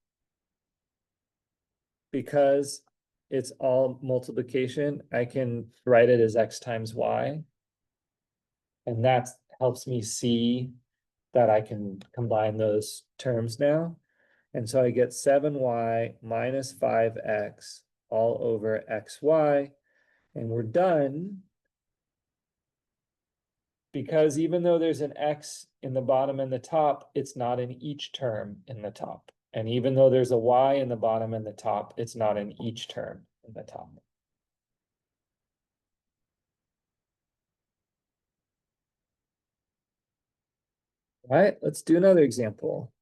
because it's all multiplication, I can write it as X times Y. And that helps me see that I can combine those terms now. And so I get 7Y minus 5X all over XY, and we're done. Because even though there's an X in the bottom and the top, it's not in each term in the top. And even though there's a Y in the bottom and the top, it's not in each term in the top. All right, let's do another example.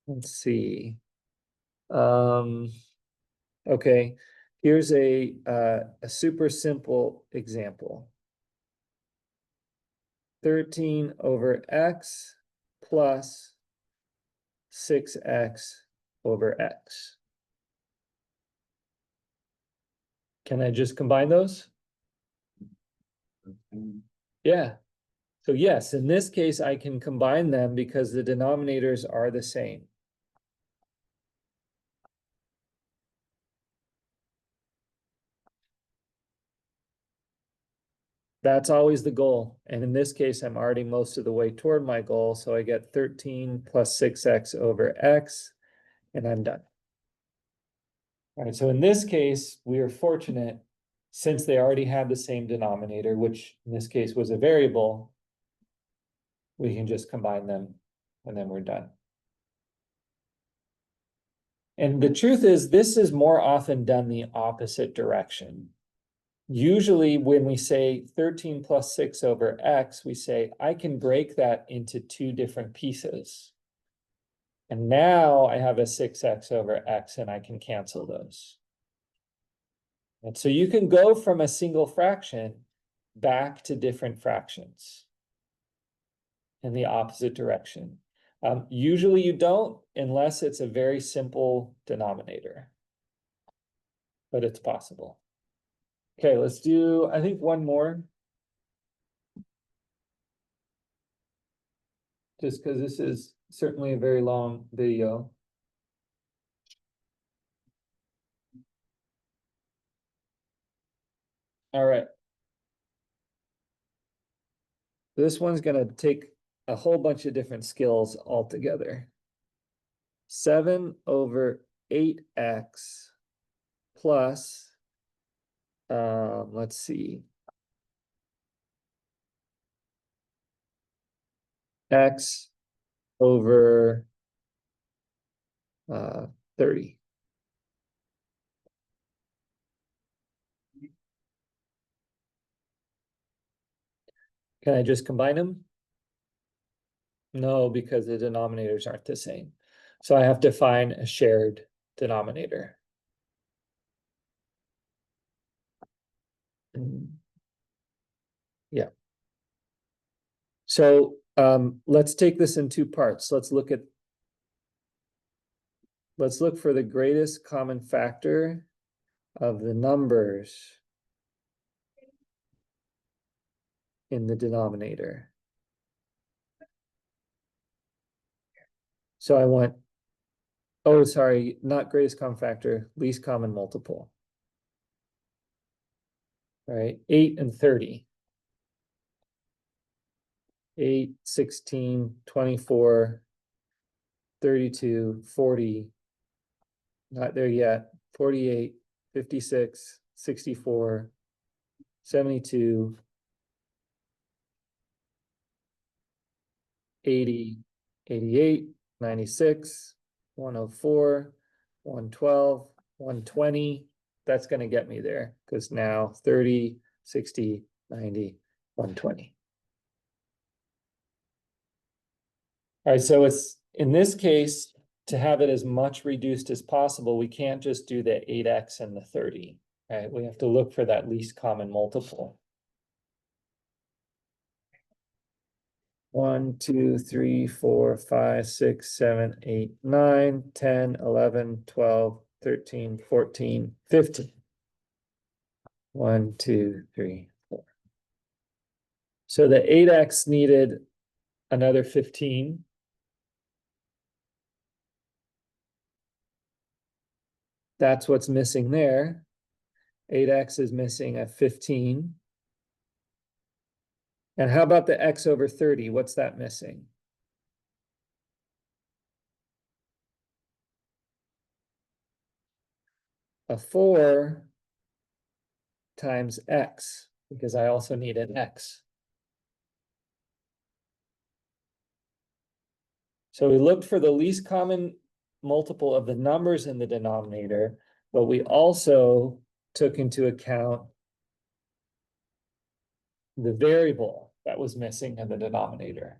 Let's see. Okay, here's a super simple example. 13 over X plus 6X over X. Can I just combine those? Yeah. So yes, in this case, I can combine them because the denominators are the same. That's always the goal. And in this case, I'm already most of the way toward my goal. So I get 13 plus 6X over X, and I'm done. All right, so in this case, we are fortunate since they already had the same denominator, which in this case was a variable, we can just combine them and then we're done. And the truth is, this is more often done the opposite direction. Usually when we say 13 plus 6 over X, we say, I can break that into 2 different pieces. And now I have a 6X over X and I can cancel those. And so you can go from a single fraction back to different fractions in the opposite direction. Usually you don't unless it's a very simple denominator. But it's possible. Okay, let's do, I think, one more. Just because this is certainly a very long video. All right. This one's gonna take a whole bunch of different skills altogether. 7/8x plus, let's see, x over 30. Can I just combine them? No, because the denominators aren't the same. So I have to find a shared denominator. Yeah. So let's take this in two parts. Let's look for the greatest common factor of the numbers in the denominator. So I want, oh, sorry, not greatest common factor, least common multiple. All right, 8 and 30. 8, 16, 24, 32, 40. Not there yet. 48, 56, 64, 72, 80, 88, 96, 104, 112, 120. That's going to get me there because now 30, 60, 90, 120. All right, so it's in this case, to have it as much reduced as possible, we can't just do the 8x and the 30, right? We have to look for that least common multiple. 1, 2, 3, 4, 5, 6, 7, 8, 9, 10, 11, 12, 13, 14, 15. 1, 2, 3, 4. So the 8x needed another 15. That's what's missing there. 8x is missing at 15. And how about the x over 30? What's that missing? A 4 times x, because I also need an x. So we looked for the least common multiple of the numbers in the denominator, but we also took into account the variable that was missing in the denominator.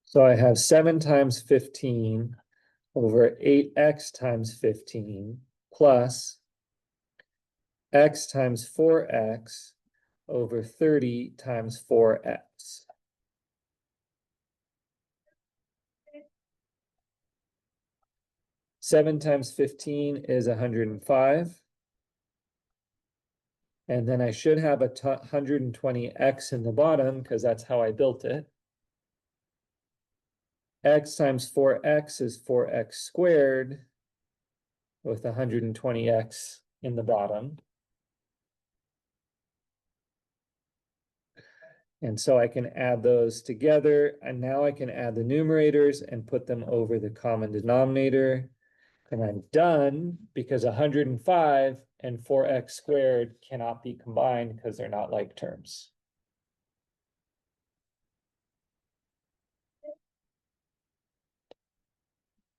So I have 7 times 15 over 8x times 15 plus x times 4x over 30 times 4x. Seven times 15 is 105. And then I should have 120x in the bottom because that's how I built it. X times 4x is 4x squared with 120x in the bottom. And so I can add those together, and now I can add the numerators and put them over the common denominator. And I'm done because 105 and 4x squared cannot be combined because they're not like terms.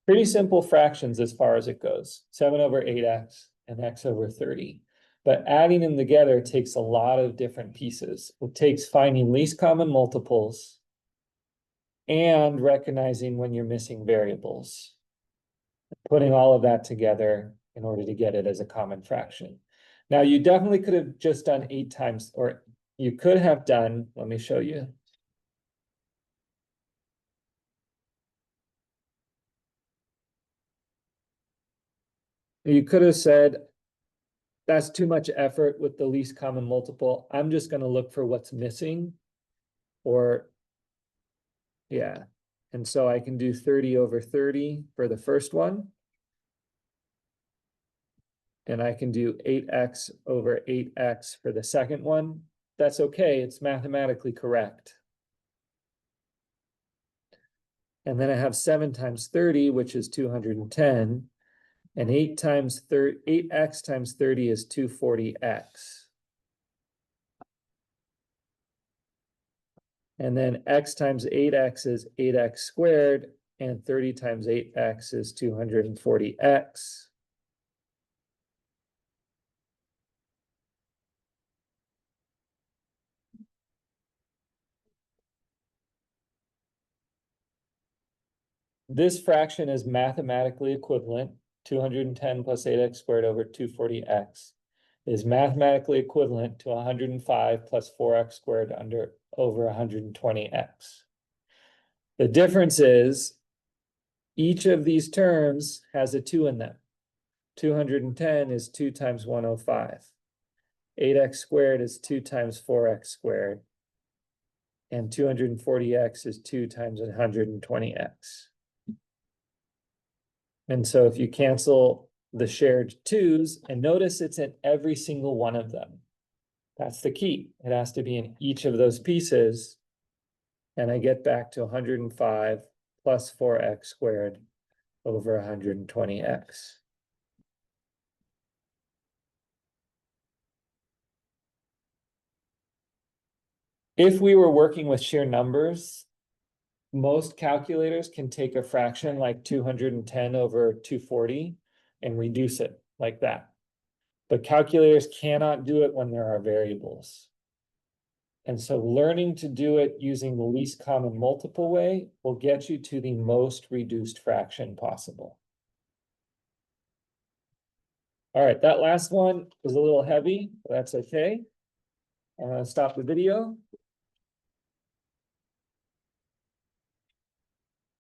Pretty simple fractions as far as it goes. 7 over 8x and x over 30. But adding them together takes a lot of different pieces. It takes finding least common multiples and recognizing when you're missing variables. Putting all of that together in order to get it as a common fraction. Now, you definitely could have just done 8 times, or you could have done, let me show you. You could have said, that's too much effort with the least common multiple. I'm just gonna look for what's missing. Or, yeah, and so I can do 30 over 30 for the first one. And I can do 8x over 8x for the second one. That's okay, it's mathematically correct. And then I have 7 times 30, which is 210. And 8x times 30 is 240x. And then x times 8x is 8x squared, and 30 times 8x is 240x. This fraction is mathematically equivalent. 210 plus 8x squared over 240x is mathematically equivalent to 105 plus 4x squared over 120x. The difference is each of these terms has a 2 in them. 210 is 2 times 105. 8x squared is 2 times 4x squared. And 240x is 2 times 120x. And so if you cancel the shared 2's, and notice it's in every single one of them. That's the key. It has to be in each of those pieces. And I get back to 105 plus 4x squared over 120x. If we were working with sheer numbers, most calculators can take a fraction like 210 over 240 and reduce it like that. But calculators cannot do it when there are variables. And so learning to do it using the least common multiple way will get you to the most reduced fraction possible. All right, that last one is a little heavy, but that's okay. I'm gonna stop the video